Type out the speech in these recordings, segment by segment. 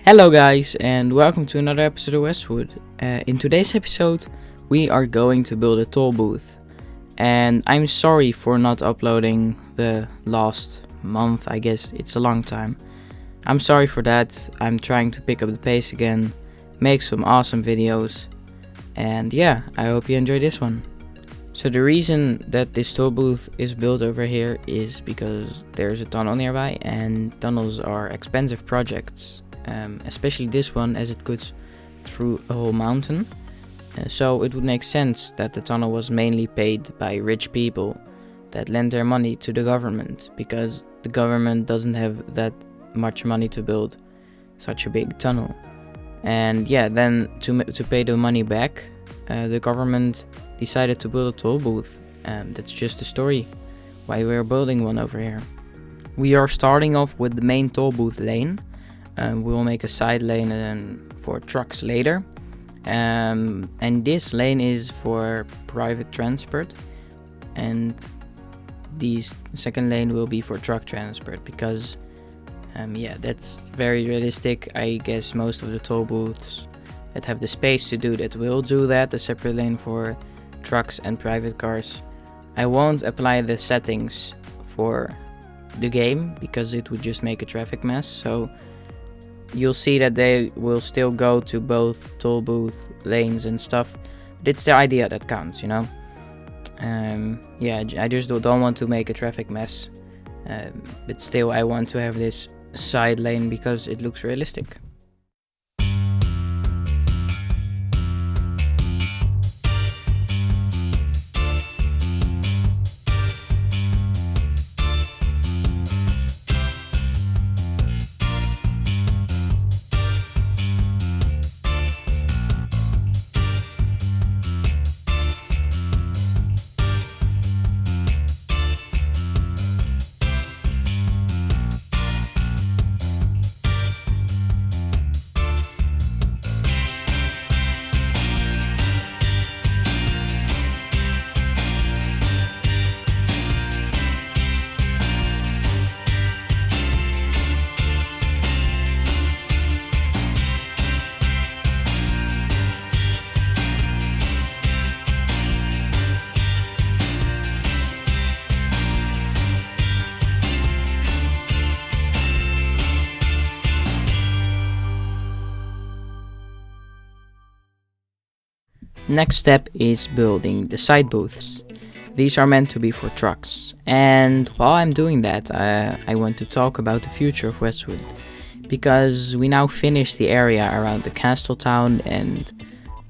Hello guys and welcome to another episode of Westwood. In today's episode we are going to build a toll booth, and I'm sorry for not uploading the last month. I guess it's a long time. I'm sorry for that. I'm trying to pick up the pace again, make some awesome videos, and yeah, I hope you enjoy this one. So the reason that this toll booth is built over here is because there's a tunnel nearby, and tunnels are expensive projects. Especially this one, as it goes through a whole mountain. So it would make sense that the tunnel was mainly paid by rich people that lend their money to the government, because the government doesn't have that much money to build such a big tunnel. And yeah, then to pay the money back, the government decided to build a toll booth. That's just the story why we're building one over here. We are starting off with the main toll booth lane. We will make a side lane for trucks later, and this lane is for private transport, and the second lane will be for truck transport, because yeah, that's very realistic. I guess most of the toll booths that have the space to do that will do that, a separate lane for trucks and private cars. I won't apply the settings for the game because it would just make a traffic mess, so you'll see that they will still go to both toll booth lanes and stuff. But it's the idea that counts, you know. Yeah, I just don't want to make a traffic mess. But still, I want to have this side lane because it looks realistic. Next step is building the side booths. These are meant to be for trucks, and while I'm doing that, I want to talk about the future of Westwood, because we now finished the area around the castle town and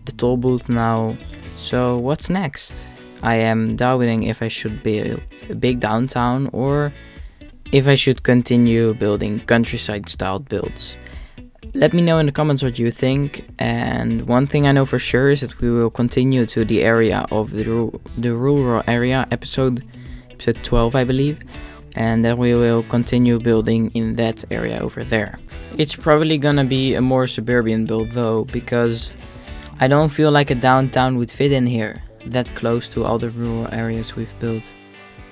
the toll booth now. So what's next? I am doubting if I should build a big downtown or if I should continue building countryside style builds. Let me know in the comments what you think, and one thing I know for sure is that we will continue to the area of the rural area, episode 12 I believe, and then we will continue building in that area over there. It's probably gonna be a more suburban build though, because I don't feel like a downtown would fit in here, that close to all the rural areas we've built.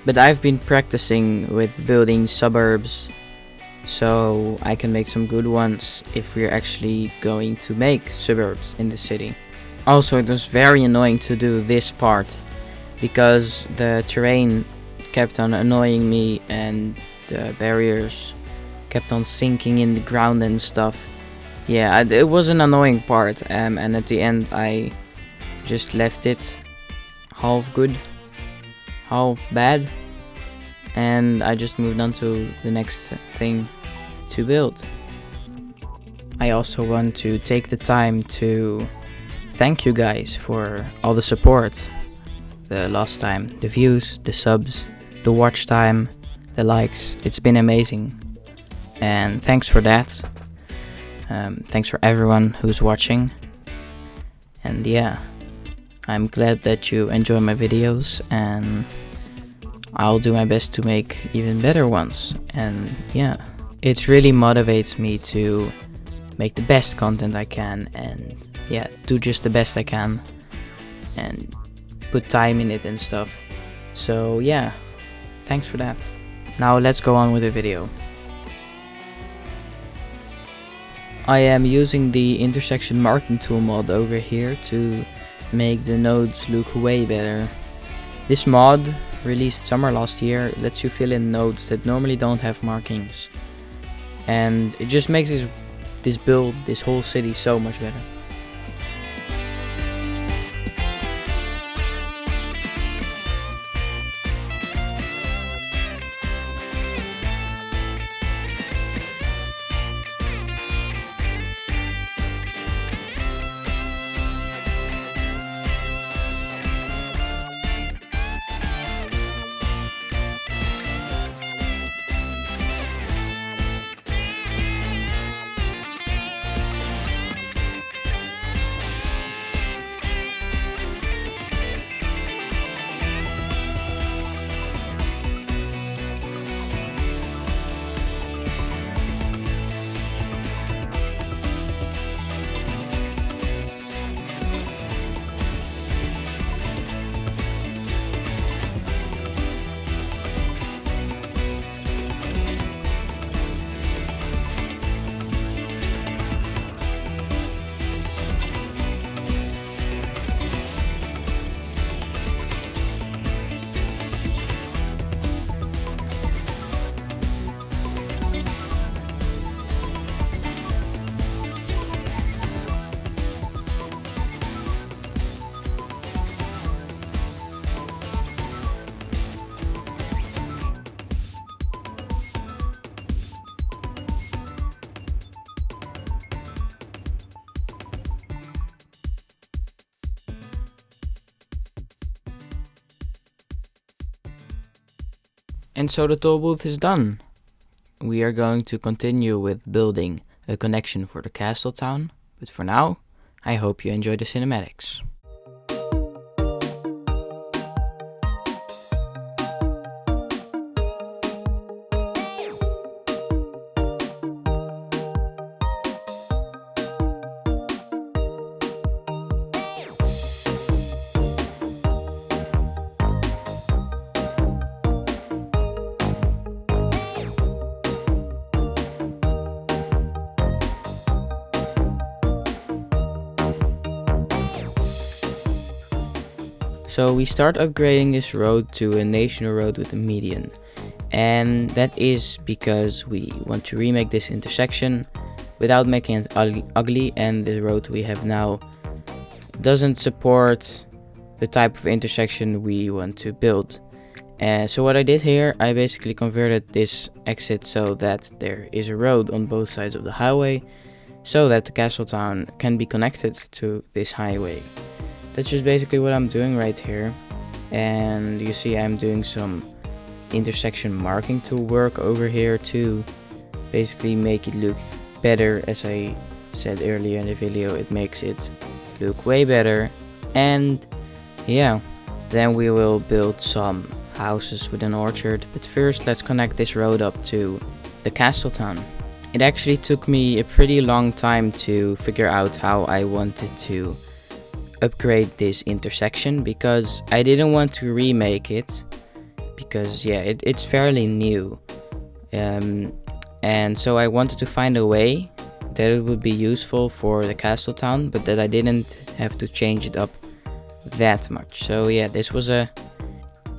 But I've been practicing with building suburbs, so I can make some good ones if we're actually going to make suburbs in the city. Also, it was very annoying to do this part because the terrain kept on annoying me and the barriers kept on sinking in the ground and stuff. Yeah, it was an annoying part, and at the end I just left it half good, half bad, and I just moved on to the next thing to build. I also want to take the time to thank you guys for all the support the last time, the views, the subs, the watch time, the likes. It's been amazing, and thanks for that. Thanks for everyone who's watching, and yeah, I'm glad that you enjoy my videos, and I'll do my best to make even better ones. And yeah, it really motivates me to make the best content I can, and yeah, do just the best I can and put time in it and stuff. So yeah, thanks for that. Now let's go on with the video. I am using the intersection marking tool mod over here to make the nodes look way better. This mod, released summer last year, lets you fill in nodes that normally don't have markings. And it just makes this whole city so much better. And so the toll booth is done. We are going to continue with building a connection for the castle town, but for now, I hope you enjoy the cinematics. So we start upgrading this road to a national road with a median, and that is because we want to remake this intersection without making it ugly, and the road we have now doesn't support the type of intersection we want to build. So what I did here, I basically converted this exit so that there is a road on both sides of the highway, so that the castle town can be connected to this highway. That's just basically what I'm doing right here. And you see I'm doing some intersection marking tool work over here to basically make it look better. As I said earlier in the video, it makes it look way better. And yeah, then we will build some houses with an orchard. But first, let's connect this road up to the castle town. It actually took me a pretty long time to figure out how I wanted to upgrade this intersection, because I didn't want to remake it, because yeah, it's fairly new, and so I wanted to find a way that it would be useful for the castle town, but that I didn't have to change it up that much. So yeah, this was a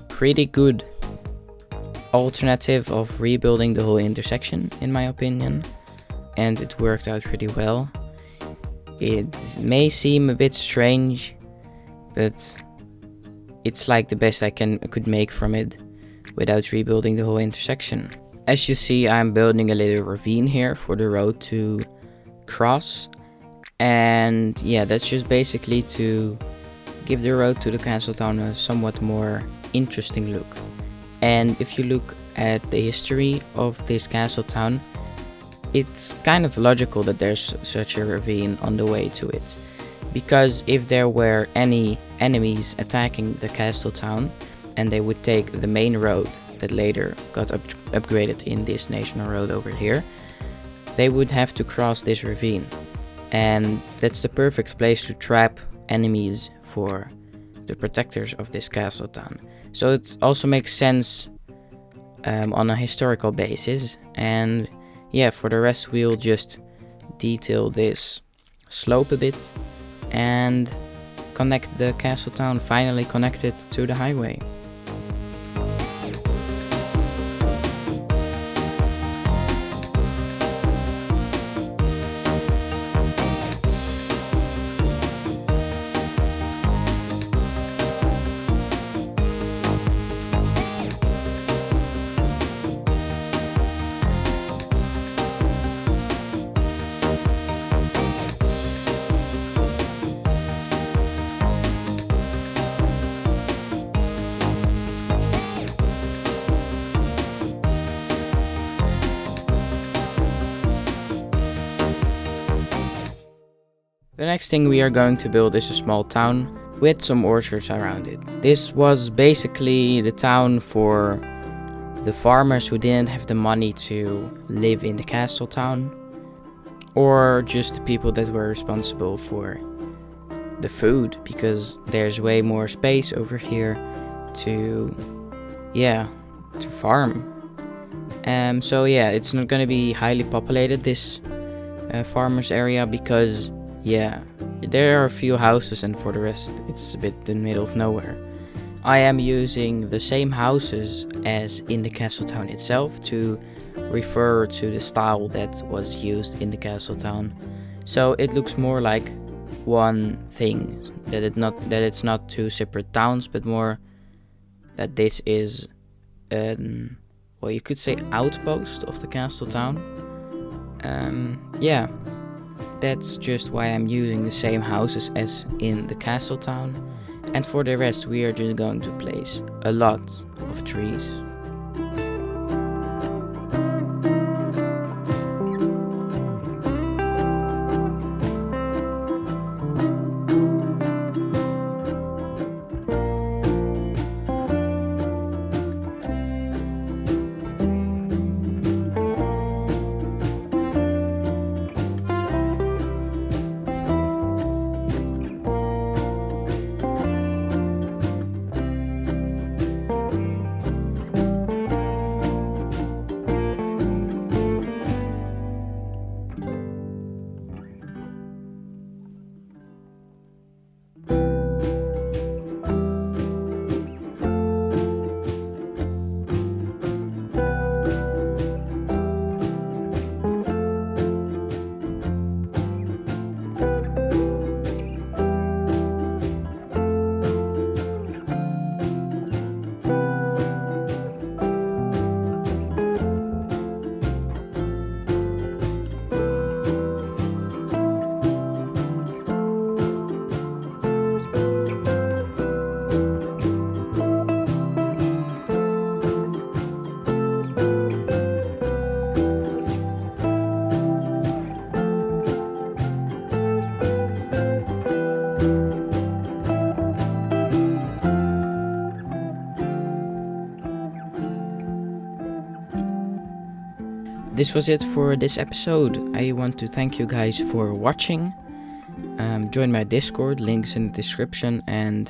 pretty good alternative of rebuilding the whole intersection, in my opinion, and it worked out pretty well. It may seem a bit strange, but it's like the best I could make from it without rebuilding the whole intersection. As you see, I'm building a little ravine here for the road to cross, and yeah, that's just basically to give the road to the castle town a somewhat more interesting look. And if you look at the history of this castle town, it's kind of logical that there's such a ravine on the way to it, because if there were any enemies attacking the castle town and they would take the main road that later got upgraded in this national road over here, they would have to cross this ravine, and that's the perfect place to trap enemies for the protectors of this castle town. So it also makes sense on a historical basis. And yeah, for the rest we'll just detail this slope a bit and connect the castle town, finally connect it to the highway. The next thing we are going to build is a small town with some orchards around it. This was basically the town for the farmers who didn't have the money to live in the castle town, or just the people that were responsible for the food, because there's way more space over here to farm. So yeah, it's not gonna be highly populated, this farmers area, because there are a few houses, and for the rest it's a bit in the middle of nowhere. I am using the same houses as in the castle town itself to refer to the style that was used in the castle town, so it looks more like one thing, that it's not two separate towns, but more that this is you could say outpost of the castle town. That's just why I'm using the same houses as in the castle town, and for the rest we are just going to place a lot of trees. This was it for this episode. I want to thank you guys for watching. Join my Discord, links in the description, and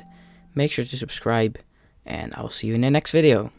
make sure to subscribe, and I'll see you in the next video.